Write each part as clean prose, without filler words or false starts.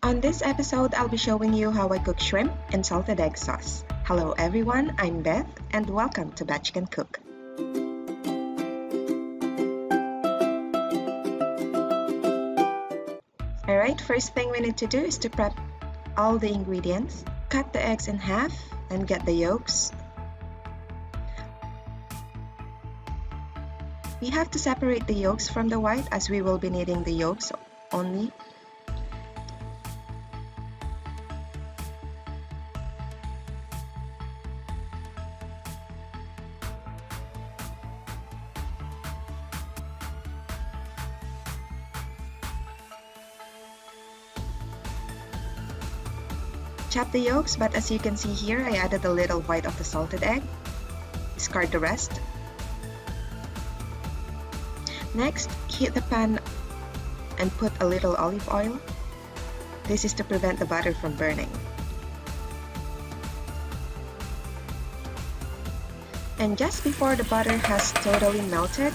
On this episode, I'll be showing you how I cook shrimp in salted egg sauce. Hello everyone, I'm Beth and welcome to Batch Can Cook. Alright, first thing we need to do is to prep all the ingredients. Cut the eggs in half and get the yolks. We have to separate the yolks from the white as we will be needing the yolks only. Chop the yolks, but as you can see here, I added a little white of the salted egg. Discard the rest. Next, heat the pan and put a little olive oil. This is to prevent the butter from burning. And just before the butter has totally melted,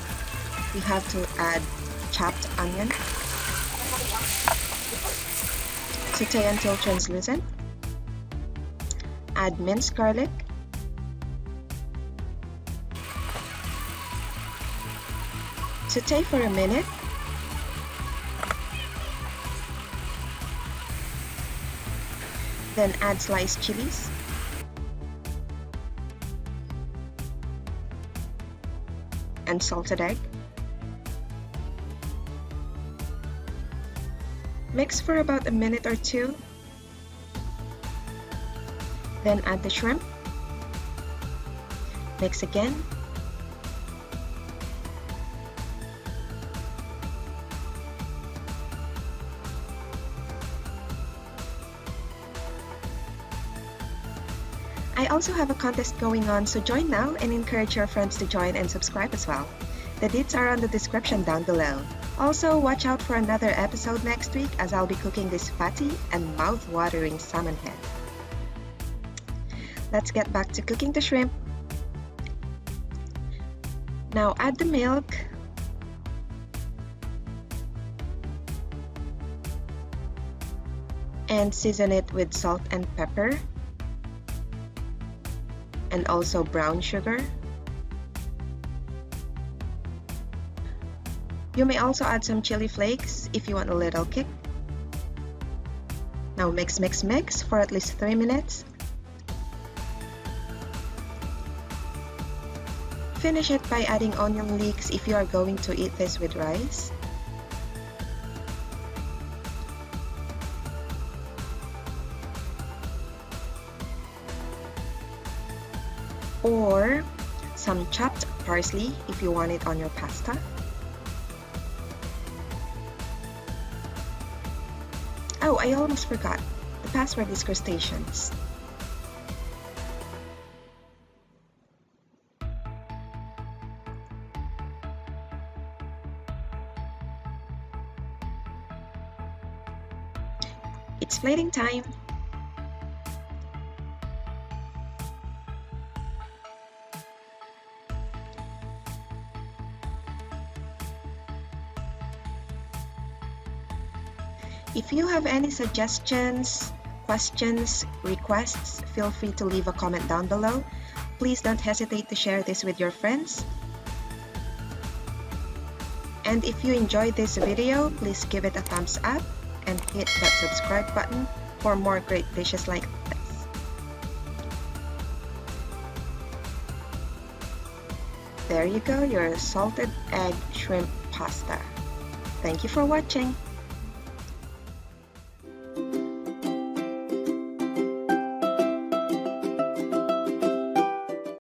we have to add chopped onion. Sauté until translucent. Add minced garlic. Sauté for a minute. Then add sliced chilies. And salted egg. Mix for about a minute or two. Then add the shrimp. Mix again. I also have a contest going on, so join now and encourage your friends to join and subscribe as well. The deets are on the description down below. Also, watch out for another episode next week as I'll be cooking this fatty and mouth-watering salmon head. Let's get back to cooking the shrimp. Now add the milk. And season it with salt and pepper. And also brown sugar. You may also add some chili flakes if you want a little kick. Now mix for at least 3 minutes. Finish it by adding onion leeks if you are going to eat this with rice. Or some chopped parsley if you want it on your pasta. Oh, I almost forgot. The password is crustaceans. It's plating time! If you have any suggestions, questions, requests, feel free to leave a comment down below. Please don't hesitate to share this with your friends. And if you enjoyed this video, please give it a thumbs up and hit that subscribe button for more great dishes like this. There you go, your salted egg shrimp pasta. Thank you for watching.